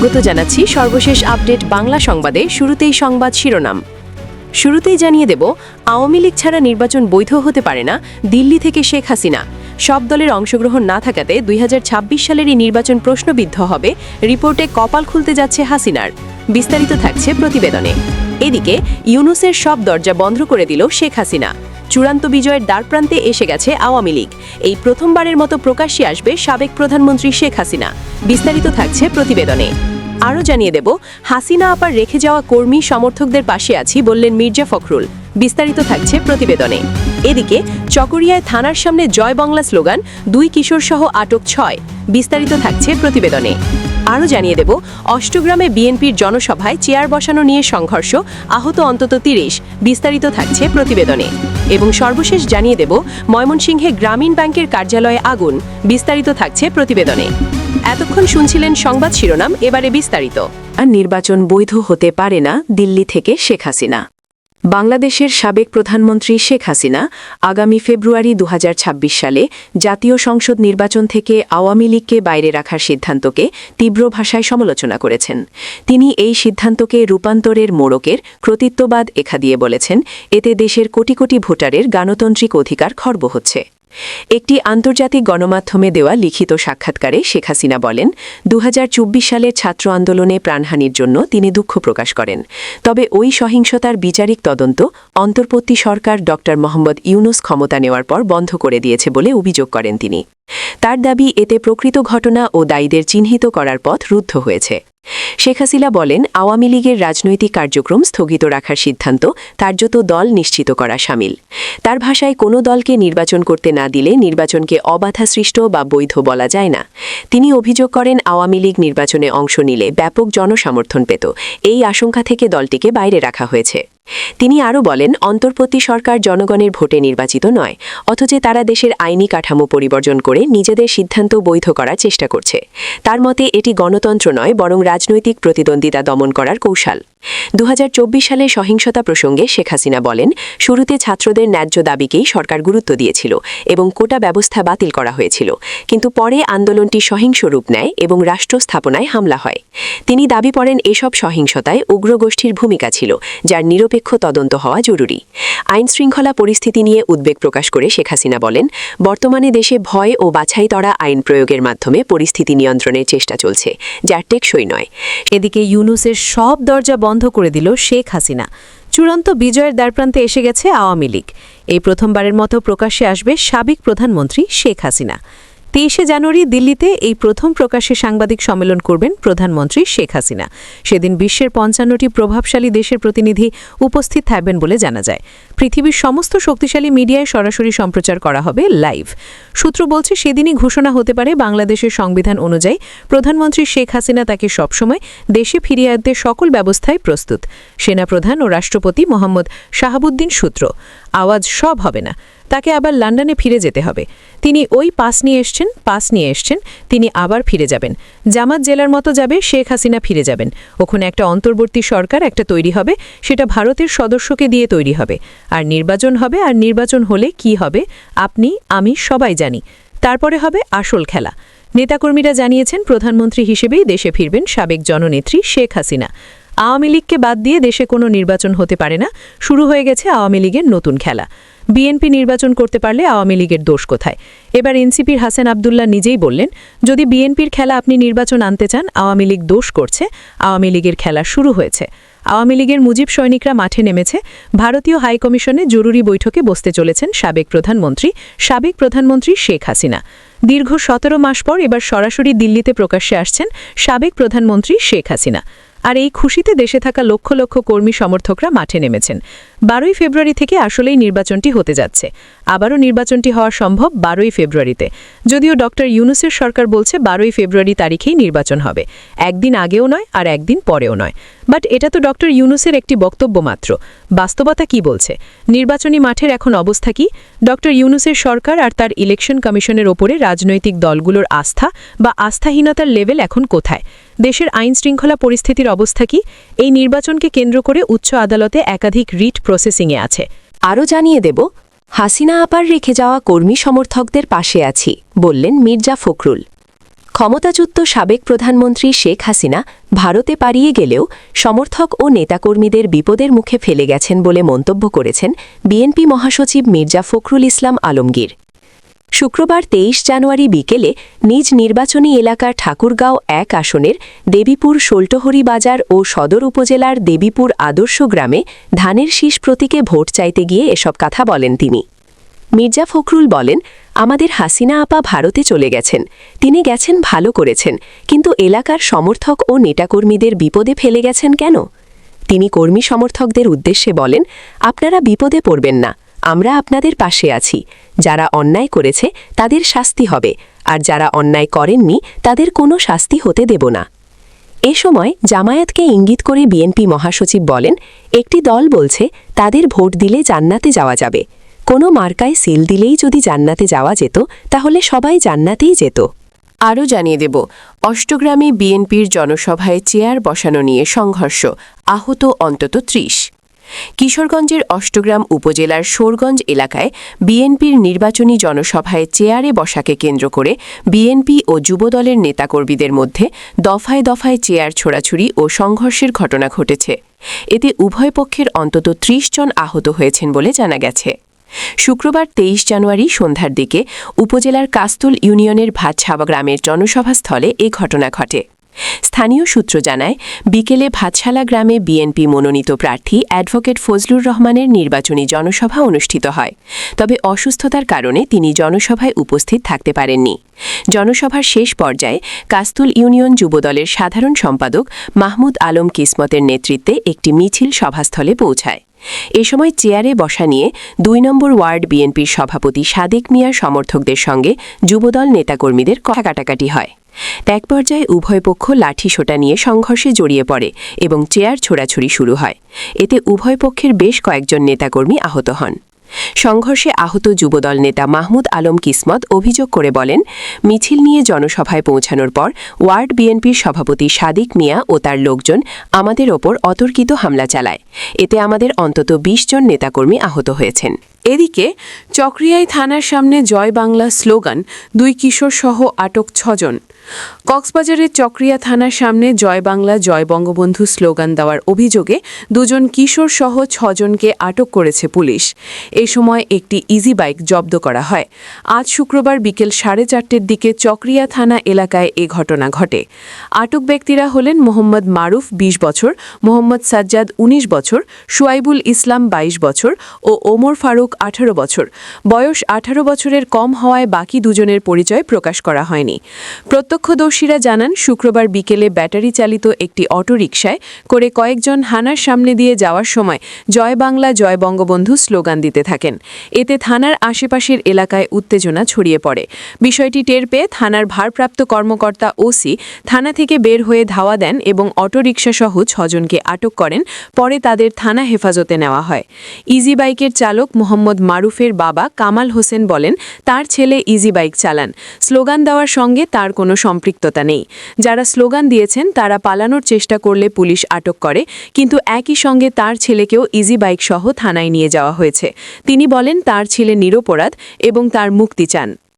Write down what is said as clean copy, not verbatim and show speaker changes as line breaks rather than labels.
স্বাগত জানাচ্ছি সর্বশেষ আপডেট বাংলা সংবাদে। শুরুতেই সংবাদ শিরোনাম। শুরুতেই জানিয়ে দেব, আওয়ামী লীগ ছাড়া নির্বাচন বৈধ হতে পারে না, দিল্লি থেকে শেখ হাসিনা। সব দলের অংশগ্রহণ না থাকাতে 2026 সালের এই নির্বাচন প্রশ্নবিদ্ধ হবে, রিপোর্টে কপাল খুলতে যাচ্ছে হাসিনার। বিস্তারিত থাকছে প্রতিবেদনে। এদিকে ইউনূসের সব দরজা বন্ধ করে দিল শেখ হাসিনা। চূড়ান্ত বিজয়ের দ্বারপ্রান্তে এসে গেছে আওয়ামী লীগ। এই প্রথমবারের মতো প্রকাশ্যে আসবে সাবেক প্রধানমন্ত্রী শেখ হাসিনা। বিস্তারিত থাকছে প্রতিবেদনে। আরও জানিয়ে দেব, হাসিনা আপার রেখে যাওয়া কর্মী সমর্থকদের পাশে আছি বললেন মির্জা ফখরুল। বিস্তারিত থাকছে প্রতিবেদনে। এদিকে চকরিয়ায় থানার সামনে জয় বাংলা স্লোগান, 2 কিশোরসহ আটক 6। বিস্তারিত থাকছে প্রতিবেদনে। আরও জানিয়ে দেব, অষ্টগ্রামে বিএনপির জনসভায় চেয়ার বসানো নিয়ে সংঘর্ষ, আহত অন্তত 30। বিস্তারিত থাকছে প্রতিবেদনে। এবং সর্বশেষ জানিয়ে দেব, ময়মনসিংহে গ্রামীণ ব্যাংকের কার্যালয়ে আগুন। বিস্তারিত থাকছে প্রতিবেদনে। এতক্ষণ শুনছিলেন সংবাদ শিরোনাম, এবারে বিস্তারিত। আর নির্বাচন বৈধ হতে পারে না, দিল্লি থেকে শেখ হাসিনা। বাংলাদেশের সাবেক প্রধানমন্ত্রী শেখ হাসিনা আগামী ফেব্রুয়ারি 2026 সালে জাতীয় সংসদ নির্বাচন থেকে আওয়ামী লীগকে বাইরে রাখার সিদ্ধান্তকে তীব্র ভাষায় সমালোচনা করেছেন। তিনি এই সিদ্ধান্তকে রূপান্তরের মোড়কের কর্তৃত্ববাদ একা দিয়ে বলেছেন, এতে দেশের কোটি কোটি ভোটারের গণতান্ত্রিক অধিকার খর্ব হচ্ছে। একটি আন্তর্জাতিক গণমাধ্যমে দেওয়া লিখিত সাক্ষাৎকারে শেখ হাসিনা বলেন, 2024 সালের ছাত্র আন্দোলনে প্রাণহানির জন্য তিনি দুঃখ প্রকাশ করেন। তবে ওই সহিংসতার বিচারিক তদন্ত অন্তর্বর্তী সরকার ড. মোহাম্মদ ইউনূস ক্ষমতা নেওয়ার পর বন্ধ করে দিয়েছে বলে অভিযোগ করেন তিনি। তার দাবি, এতে প্রকৃত ঘটনা ও দায়ীদের চিহ্নিত করার পথ রুদ্ধ হয়েছে। শেখ হাসিনা বলেন, আওয়ামী লীগের রাজনৈতিক কার্যক্রম স্থগিত রাখার সিদ্ধান্ত কার্যত দল নিশ্চিত করা শামিল। তার ভাষায়, কোনো দলকে নির্বাচন করতে না দিলে নির্বাচনকে অবাধা সৃষ্ট বা বৈধ বলা যায় না। তিনি অভিযোগ করেন, আওয়ামী লীগ নির্বাচনে অংশ নিলে ব্যাপক জনসমর্থন পেত, এই আশঙ্কা থেকে দলটিকে বাইরে রাখা হয়েছে। তিনি আরও বলেন, অন্তর্বর্তী সরকার জনগণের ভোটে নির্বাচিত নয়, অথচ তারা দেশের আইনি কাঠামো পরিবর্তন করে নিজেদের সিদ্ধান্ত বৈধ করার চেষ্টা করছে। তার মতে এটি গণতন্ত্র নয়, বরং রাজনৈতিক প্রতিদ্বন্দ্বিতা দমন করার কৌশল। 2024 সালে সহিংসতা প্রসঙ্গে শেখ হাসিনা বলেন, শুরুতে ছাত্রদের ন্যায্য দাবিকেই সরকার গুরুত্ব দিয়েছিল এবং কোটা ব্যবস্থা বাতিল করা হয়েছিল, কিন্তু পরে আন্দোলনটি সহিংস রূপ নেয় এবং রাষ্ট্র স্থাপনায় হামলা হয়। তিনি দাবি করেন, এসব সহিংসতায় উগ্রগোষ্ঠীর ভূমিকা ছিল, যার নিরপেক্ষ তদন্ত হওয়া জরুরি। আইন শৃঙ্খলা পরিস্থিতি নিয়ে উদ্বেগ প্রকাশ করে শেখ হাসিনা বলেন, বর্তমানে দেশে ভয় ও বাছাই করা আইন প্রয়োগের মাধ্যমে পরিস্থিতি নিয়ন্ত্রণের চেষ্টা চলছে, যা টেকসই নয়। এদিকে ইউনূসের সব দরজা বন্ধ করে দিল শেখ হাসিনা। চূড়ান্ত বিজয়ের দ্বারপ্রান্তে এসে গেছে আওয়ামী লীগ। এই প্রথমবারের মতো প্রকাশ্যে আসবে সাবেক প্রধানমন্ত্রী শেখ হাসিনা। 23 জানুয়ারি দিল্লিতে এই প্রথম প্রকাশ্যে সাংবাদিক সম্মেলন করবেন প্রধানমন্ত্রী শেখ হাসিনা। সেদিন বিশ্বের 55টি প্রভাবশালী দেশের প্রতিনিধি উপস্থিত থাকবেন বলে জানা যায়। পৃথিবীর সমস্ত শক্তিশালী মিডিয়ায় সরাসরি সম্প্রচার করা হবে লাইভ। সূত্র বলছে, সেদিনই ঘোষণা হতে পারে বাংলাদেশের সংবিধান অনুযায়ী প্রধানমন্ত্রী শেখ হাসিনা তাকে সবসময় দেশে ফিরিয়ে আনতে সকল ব্যবস্থায় প্রস্তুত। সেনাপ্রধান ও রাষ্ট্রপতি মোহাম্মদ শাহাবুদ্দিন সূত্র, আওয়াজ সব হবে না, তাকে আবার লন্ডনে ফিরে যেতে হবে। তিনি ওই পাস নিয়ে এসছেন, তিনি আবার ফিরে যাবেন। জামাত জেলার মতো যাবে, শেখ হাসিনা ফিরে যাবেন। ওখানে একটা অন্তর্বর্তী সরকার একটা তৈরি হবে, সেটা ভারতের সদস্যকে দিয়ে তৈরি হবে। আর নির্বাচন হবে, আর নির্বাচন হলে কি হবে আপনি আমি সবাই জানি। তারপরে হবে আসল খেলা। নেতাকর্মীরা জানিয়েছেন, প্রধানমন্ত্রী হিসেবেই দেশে ফিরবেন সাবেক জননেত্রী শেখ হাসিনা। আওয়ামী লীগকে বাদ দিয়ে দেশে কোনো নির্বাচন হতে পারে না। শুরু হয়ে গেছে আওয়ামী লীগের নতুন খেলা। বিএনপি নির্বাচন করতে পারলে আওয়ামী লীগের দোষ কোথায়? এবার এনসিপির হাসান আবদুল্লাহ নিজেই বললেন, যদি বিএনপির খেলা আপনি নির্বাচন আনতে চান, আওয়ামী লীগ দোষ করছে, আওয়ামী লীগের খেলা শুরু হয়েছে। আওয়ামী লীগের মুজিব সৈনিকরা মাঠে নেমেছে। ভারতীয় হাইকমিশনে জরুরি বৈঠকে বসতে চলেছেন সাবেক প্রধানমন্ত্রী শেখ হাসিনা। দীর্ঘ 17 মাস পর এবার সরাসরি দিল্লিতে প্রকাশ্যে আসছেন সাবেক প্রধানমন্ত্রী শেখ হাসিনা। আর এই খুশিতে দেশে থাকা লক্ষ লক্ষ কর্মী সমর্থকরা মাঠে নেমেছেন। 12ই ফেব্রুয়ারি থেকে আসলেই নির্বাচনটি হতে যাচ্ছে। আবারও নির্বাচনটি হওয়া সম্ভব 12ই ফেব্রুয়ারিতে। যদিও ড. ইউনূসের সরকার বলছে 12ই ফেব্রুয়ারি তারিখেই নির্বাচন হবে, একদিন আগেও নয় আর একদিন পরেও নয়। বাট এটা তো ড. ইউনূসের একটি বক্তব্য মাত্র। বাস্তবতা কি বলছে? নির্বাচনী মাঠের এখন অবস্থা কি? ড. ইউনূসের সরকার আর তার ইলেকশন কমিশনের ওপরে রাজনৈতিক দলগুলোর আস্থা বা আস্থাহীনতার লেভেল এখন কোথায়? দেশের আইন শৃঙ্খলা পরিস্থিতির অবস্থা কি? এই নির্বাচনকে কেন্দ্র করে উচ্চ আদালতে একাধিক রিট প্রসেসিংয়ে আছে। আরও জানিয়ে দেব, হাসিনা আপার রেখে যাওয়া কর্মী সমর্থকদের পাশে আছি বললেন মির্জা ফখরুল। ক্ষমতাচ্যুত সাবেক প্রধানমন্ত্রী শেখ হাসিনা ভারতে পালিয়ে গেলেও সমর্থক ও নেতাকর্মীদের বিপদের মুখে ফেলে গেছেন বলে মন্তব্য করেছেন বিএনপি মহাসচিব মির্জা ফখরুল ইসলাম আলমগীর। শুক্রবার ২৩ জানুয়ারি বিকেলে নিজ নির্বাচনী এলাকার ঠাকুরগাঁও ১ আসনের দেবীপুর শোলটহরি বাজার ও সদর উপজেলার দেবীপুর আদর্শ গ্রামে ধানের শীষ প্রতীকে ভোট চাইতে গিয়ে এসব কথা বলেন তিনি। মির্জা ফখরুল বলেন, আমাদের হাসিনা আপা ভারতে চলে গেছেন, তিনি গেছেন ভালো করেছেন, কিন্তু এলাকার সমর্থক ও নেতাকর্মীদের বিপদে ফেলে গেছেন কেন? তিনি কর্মী সমর্থকদের উদ্দেশ্যে বলেন, আপনারা বিপদে পড়বেন না, আমরা আপনাদের পাশে আছি। যারা অন্যায় করেছে তাদের শাস্তি হবে, আর যারা অন্যায় করেননি তাদের কোনো শাস্তি হতে দেব না। এ সময় জামায়াতকে ইঙ্গিত করে বিএনপি মহাসচিব বলেন, একটি দল বলছে তাদের ভোট দিলে জান্নাতে যাওয়া যাবে। কোনো মার্কায় সিল দিলেই যদি জান্নাতে যাওয়া যেত তাহলে সবাই জান্নাতেই যেত। আরও জানিয়ে দেব, অষ্টগ্রামে বিএনপির জনসভায় চেয়ার বসানো নিয়ে সংঘর্ষ, আহত অন্তত ৩০। কিশোরগঞ্জের অষ্টগ্রাম উপজেলার সোরগঞ্জ এলাকায় বিএনপির নির্বাচনী জনসভায় চেয়ারে বসাকে কেন্দ্র করে বিএনপি ও যুবদলের নেতাকর্মীদের মধ্যে দফায় দফায় চেয়ার ছোড়াছুড়ি ও সংঘর্ষের ঘটনা ঘটেছে। এতে উভয় পক্ষের অন্তত ৩০ জন আহত হয়েছেন বলে জানা গেছে। শুক্রবার ২৩ জানুয়ারি সন্ধ্যার দিকে উপজেলার কাস্তুল ইউনিয়নের ভাতছাবা গ্রামের জনসভাস্থলে এ ঘটনা ঘটে। স্থানীয় সূত্র জানায়, বিকেলে ভাতশালা গ্রামে বিএনপি মনোনীত প্রার্থী অ্যাডভোকেট ফজলুর রহমানের নির্বাচনী জনসভা অনুষ্ঠিত হয়। তবে অসুস্থতার কারণে তিনি জনসভায় উপস্থিত থাকতে পারেননি। জনসভার শেষ পর্যায়ে কাস্তুল ইউনিয়ন যুবদলের সাধারণ সম্পাদক মাহমুদ আলম কিসমতের নেতৃত্বে একটি মিছিল সভাস্থলে পৌঁছায়। এ সময় চেয়ারে বসা নিয়ে ২ নম্বর ওয়ার্ড বিএনপির সভাপতি সাদেক মিয়ার সমর্থকদের সঙ্গে যুবদল নেতাকর্মীদের কাটাকাটি হয়। এক পর্যায়ে উভয় পক্ষ লাঠিসোঁটা নিয়ে সংঘর্ষে জড়িয়ে পড়ে এবং চেয়ার ছোড়াছুড়ি শুরু হয়। এতে উভয় পক্ষের বেশ কয়েকজন নেতাকর্মী আহত হন। সংঘর্ষে আহত যুবদল নেতা মাহমুদ আলম কিসমত অভিযোগ করে বলেন, মিছিল নিয়ে জনসভায় পৌঁছানোর পর ওয়ার্ড বিএনপির সভাপতি সাদিক মিয়া ও তার লোকজন আমাদের ওপর অতর্কিত হামলা চালায়। এতে আমাদের অন্তত ২০ জন নেতাকর্মী আহত হয়েছেন। এদিকে চকরিয়ায় থানার সামনে জয় বাংলা স্লোগান, ২ কিশোরসহ আটক ৬ জন। কক্সবাজারের চকরিয়া থানার সামনে জয় বাংলা জয় বঙ্গবন্ধু স্লোগান দেওয়ার অভিযোগে ২ জন কিশোরসহ ৬ জনকে আটক করেছে পুলিশ। এ সময় একটি ইজি বাইক জব্দ করা হয়। আজ শুক্রবার বিকেল ৪:৩০ দিকে চকরিয়া থানা এলাকায় এ ঘটনা ঘটে। আটক ব্যক্তিরা হলেন মোহাম্মদ মারুফ ২০ বছর, মোহাম্মদ সাজ্জাদ ১৯ বছর, শুয়াইবুল ইসলাম ২২ বছর ও ওমর ফারুক ১৮ বছর। বয়স ১৮ বছরের কম হওয়ায় বাকি দুজনের পরিচয় প্রকাশ করা হয়নি। প্রত্যক্ষদর্শীরা জানান, শুক্রবার বিকেলে ব্যাটারি চালিত একটি অটোরিকশায় করে কয়েকজন থানার সামনে দিয়ে যাওয়ার সময় জয় বাংলা জয় বঙ্গবন্ধু স্লোগান দিতে থাকেন। এতে থানার আশেপাশের এলাকায় উত্তেজনা ছড়িয়ে পড়ে। বিষয়টি টের পেয়ে থানার ভারপ্রাপ্ত কর্মকর্তা ওসি থানা থেকে বের হয়ে ধাওয়া দেন এবং অটোরিকশাসহ ৬ জনকে আটক করেন। পরে তাদের থানা হেফাজতে নেওয়া হয়। ইজি বাইকের চালক মোহাম্মদ মারুফের বাবা কামাল হোসেন বলেন, তার ছেলে ইজি বাইক চালান, স্লোগান দেওয়ার সঙ্গে তার কোনো সম্পৃক্ততা নেই। যারা স্লোগান দিয়েছেন তারা পালানোর চেষ্টা করলে পুলিশ আটক করে, কিন্তু একই সঙ্গে তার ছেলেকেও ইজি বাইক সহ থানায় নিয়ে যাওয়া হয়েছে। তিনি বলেন, তার ছেলে নিরপরাধ এবং তার মুক্তি চান।